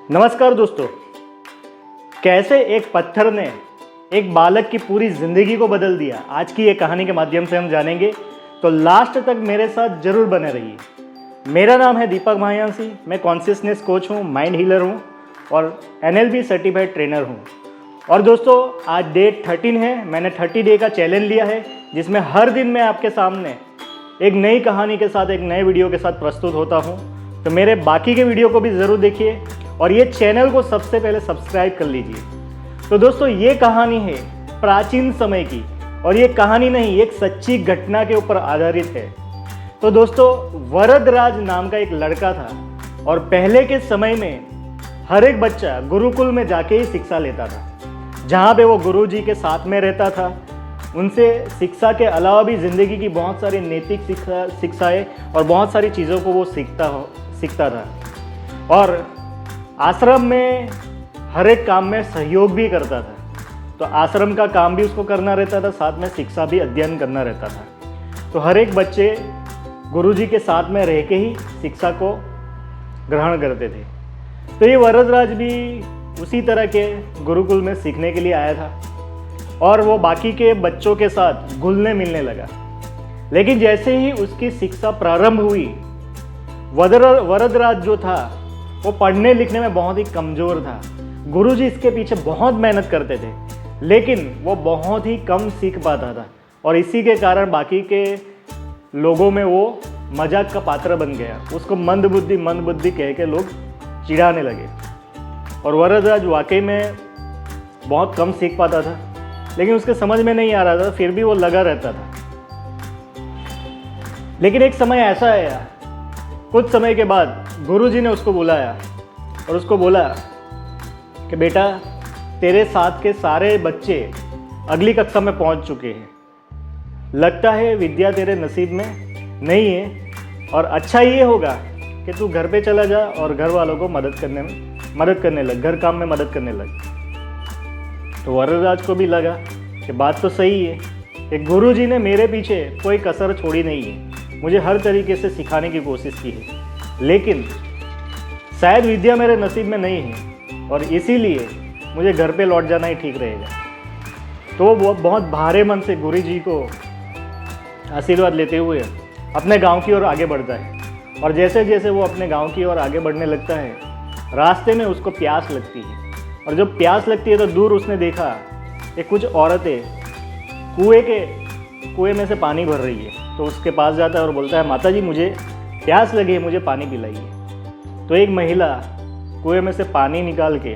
नमस्कार दोस्तों, कैसे एक पत्थर ने एक बालक की पूरी ज़िंदगी को बदल दिया, आज की ये कहानी के माध्यम से हम जानेंगे। तो लास्ट तक मेरे साथ ज़रूर बने रहिए। मेरा नाम है दीपक भायांसी, मैं कॉन्शियसनेस कोच हूँ, माइंड हीलर हूँ और NLP सर्टिफाइड ट्रेनर हूँ। और दोस्तों, आज डेट 13 है। मैंने 30 डे का चैलेंज लिया है, जिसमें हर दिन मैं आपके सामने एक नई कहानी के साथ, एक नए वीडियो के साथ प्रस्तुत होता हूँ। तो मेरे बाकी के वीडियो को भी ज़रूर देखिए और ये चैनल को सबसे पहले सब्सक्राइब कर लीजिए। तो दोस्तों, ये कहानी है प्राचीन समय की और ये कहानी नहीं, एक सच्ची घटना के ऊपर आधारित है। तो दोस्तों, वरदराज नाम का एक लड़का था और पहले के समय में हर एक बच्चा गुरुकुल में जाके ही शिक्षा लेता था, जहाँ पे वो गुरुजी के साथ में रहता था। उनसे शिक्षा के अलावा भी ज़िंदगी की बहुत सारी नैतिक शिक्षाएँ और बहुत सारी चीज़ों को वो सीखता था और आश्रम में हर एक काम में सहयोग भी करता था। तो आश्रम का काम भी उसको करना रहता था, साथ में शिक्षा भी अध्ययन करना रहता था। तो हर एक बच्चे गुरुजी के साथ में रह के ही शिक्षा को ग्रहण करते थे। तो ये वरदराज भी उसी तरह के गुरुकुल में सीखने के लिए आया था और वो बाकी के बच्चों के साथ घुलने मिलने लगा। लेकिन जैसे ही उसकी शिक्षा प्रारंभ हुई, वरदराज जो था वो पढ़ने लिखने में बहुत ही कमज़ोर था। गुरुजी इसके पीछे बहुत मेहनत करते थे, लेकिन वो बहुत ही कम सीख पाता था और इसी के कारण बाकी के लोगों में वो मजाक का पात्र बन गया। उसको मंदबुद्धि कह के लोग चिढ़ाने लगे। और वरदराज वाकई में बहुत कम सीख पाता था, लेकिन उसके समझ में नहीं आ रहा था, फिर भी वो लगा रहता था। लेकिन एक समय ऐसा आया, कुछ समय के बाद गुरुजी ने उसको बुलाया और उसको बोला कि बेटा, तेरे साथ के सारे बच्चे अगली कक्षा में पहुंच चुके हैं। लगता है विद्या तेरे नसीब में नहीं है और अच्छा ये होगा कि तू घर पे चला जा और घर वालों को मदद करने लग, घर काम में मदद करने लग। तो वरदराज को भी लगा कि बात तो सही है कि गुरुजी ने मेरे पीछे कोई कसर छोड़ी नहीं है, मुझे हर तरीके से सिखाने की कोशिश की है, लेकिन शायद विद्या मेरे नसीब में नहीं है और इसीलिए मुझे घर पे लौट जाना ही ठीक रहेगा। तो वो बहुत भारे मन से गुरुजी को आशीर्वाद लेते हुए अपने गांव की ओर आगे बढ़ता है। और जैसे जैसे वो अपने गांव की ओर आगे बढ़ने लगता है, रास्ते में उसको प्यास लगती है। और जब प्यास लगती है तो दूर उसने देखा कि कुछ औरतें कुएं में से पानी भर रही है। तो उसके पास जाता है और बोलता है, माता जी, मुझे प्यास लगी है, मुझे पानी पिलाइए। तो एक महिला कुएं में से पानी निकाल के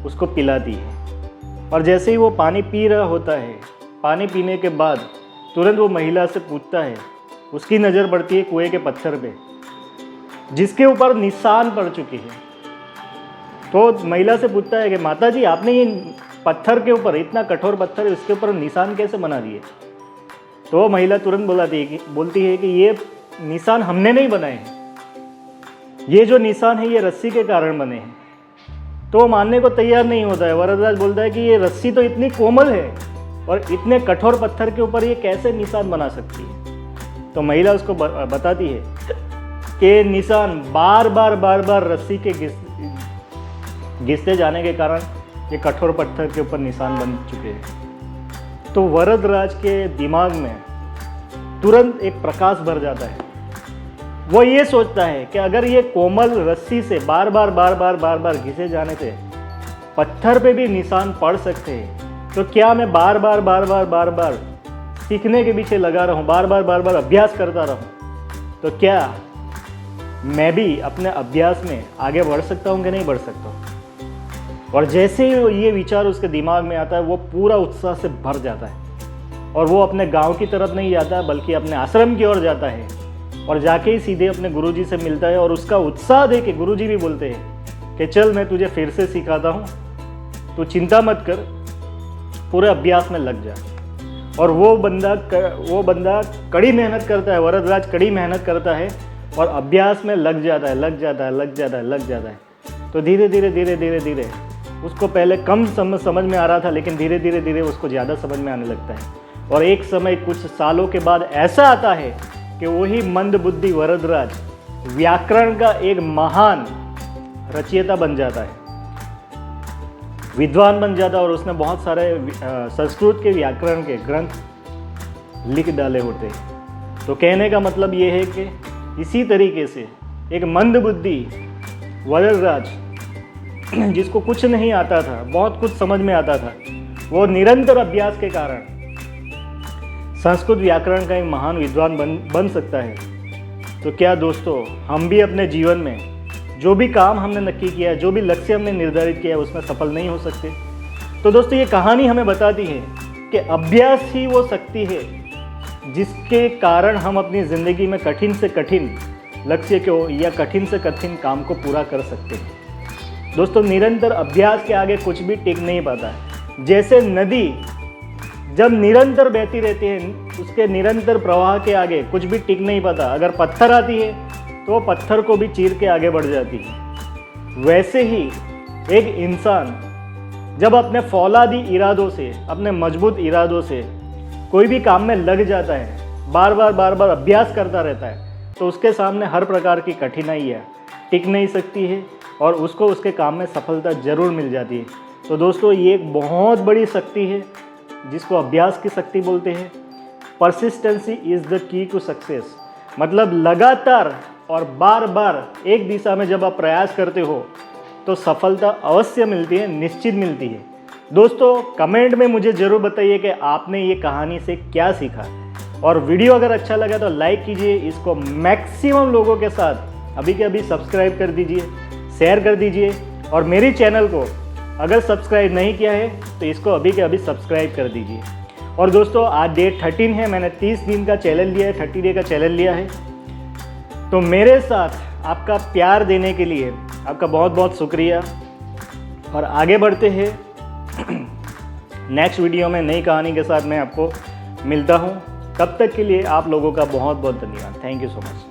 उसको पिलाती है। और जैसे ही वो पानी पी रहा होता है, पानी पीने के बाद तुरंत वो महिला से पूछता है, उसकी नज़र पड़ती है कुएं के पत्थर पे, जिसके ऊपर निशान पड़ चुके हैं। तो महिला से पूछता है कि माता जी, आपने ये पत्थर के ऊपर, इतना कठोर पत्थर है, इसके ऊपर निशान कैसे बना दिए? तो वो महिला तुरंत बोलती है कि ये निशान हमने नहीं बनाए हैं, ये जो निशान है ये रस्सी के कारण बने हैं। तो वो मानने को तैयार नहीं होता है। वरदराज बोलता है कि ये रस्सी तो इतनी कोमल है और इतने कठोर पत्थर के ऊपर ये कैसे निशान बना सकती है? तो महिला उसको बताती है कि निशान बार बार रस्सी के घिसते जाने के कारण ये कठोर पत्थर के ऊपर निशान बन चुके हैं। तो वरदराज के दिमाग में तुरंत एक प्रकाश भर जाता है। वो ये सोचता है कि अगर ये कोमल रस्सी से बार बार घिसे जाने से पत्थर पे भी निशान पड़ सकते हैं, तो क्या मैं बार बार सीखने के पीछे लगा रहूं, बार बार अभ्यास करता रहूं, तो क्या मैं भी अपने अभ्यास में आगे बढ़ सकता हूं कि नहीं बढ़ सकता हूं? और जैसे ही ये विचार उसके दिमाग में आता है, वो पूरा उत्साह से भर जाता है और वो अपने गांव की तरफ नहीं जाता, बल्कि अपने आश्रम की ओर जाता है और जाके ही सीधे अपने गुरुजी से मिलता है। और उसका उत्साह देख के गुरुजी भी बोलते हैं कि चल, मैं तुझे फिर से सिखाता हूँ, तू चिंता मत कर, पूरे अभ्यास में लग जा। और वो बंदा कड़ी मेहनत करता है, वरदराज कड़ी मेहनत करता है और अभ्यास में लग जाता है। तो धीरे धीरे उसको पहले कम समझ में आ रहा था, लेकिन धीरे धीरे उसको ज़्यादा समझ में आने लगता है। और एक समय कुछ सालों के बाद ऐसा आता है कि वही मंदबुद्धि वरदराज व्याकरण का एक महान रचयिता बन जाता है, विद्वान बन जाता है और उसने बहुत सारे संस्कृत के व्याकरण के ग्रंथ लिख डाले होते हैं। तो कहने का मतलब ये है कि इसी तरीके से एक मंदबुद्धि वरदराज जिसको कुछ नहीं आता था, बहुत कुछ समझ में आता था, वो निरंतर अभ्यास के कारण संस्कृत व्याकरण का एक महान विद्वान बन सकता है। तो क्या दोस्तों, हम भी अपने जीवन में जो भी काम हमने नक्की किया है, जो भी लक्ष्य हमने निर्धारित किया है, उसमें सफल नहीं हो सकते? तो दोस्तों, ये कहानी हमें बताती है कि अभ्यास ही वो शक्ति है जिसके कारण हम अपनी ज़िंदगी में कठिन से कठिन लक्ष्य को या कठिन से कठिन काम को पूरा कर सकते हैं। दोस्तों, निरंतर अभ्यास के आगे कुछ भी टिक नहीं पाता है। जैसे नदी जब निरंतर बहती रहती है, उसके निरंतर प्रवाह के आगे कुछ भी टिक नहीं पाता। अगर पत्थर आती है तो पत्थर को भी चीर के आगे बढ़ जाती है। वैसे ही एक इंसान जब अपने फौलादी इरादों से, अपने मजबूत इरादों से कोई भी काम में लग जाता है, बार बार अभ्यास करता रहता है, तो उसके सामने हर प्रकार की कठिनाइयाँ टिक नहीं सकती है और उसको उसके काम में सफलता जरूर मिल जाती है। तो दोस्तों, ये एक बहुत बड़ी शक्ति है जिसको अभ्यास की शक्ति बोलते हैं। Persistency is the key to success. मतलब लगातार और बार बार एक दिशा में जब आप प्रयास करते हो तो सफलता अवश्य मिलती है, निश्चित मिलती है। दोस्तों, कमेंट में मुझे ज़रूर बताइए कि आपने ये कहानी से क्या सीखा, और वीडियो अगर अच्छा लगा तो लाइक कीजिए, इसको मैक्सिमम लोगों के साथ अभी के अभी सब्सक्राइब कर दीजिए, शेयर कर दीजिए, और मेरी चैनल को अगर सब्सक्राइब नहीं किया है तो इसको अभी के अभी सब्सक्राइब कर दीजिए। और दोस्तों, आज डेट 13 है, मैंने 30 दिन का चैलेंज लिया है, 30 डे का चैलेंज लिया है। तो मेरे साथ आपका प्यार देने के लिए आपका बहुत बहुत शुक्रिया, और आगे बढ़ते हैं। नेक्स्ट वीडियो में नई कहानी के साथ मैं आपको मिलता हूँ। तब तक के लिए आप लोगों का बहुत बहुत धन्यवाद। Thank you so much.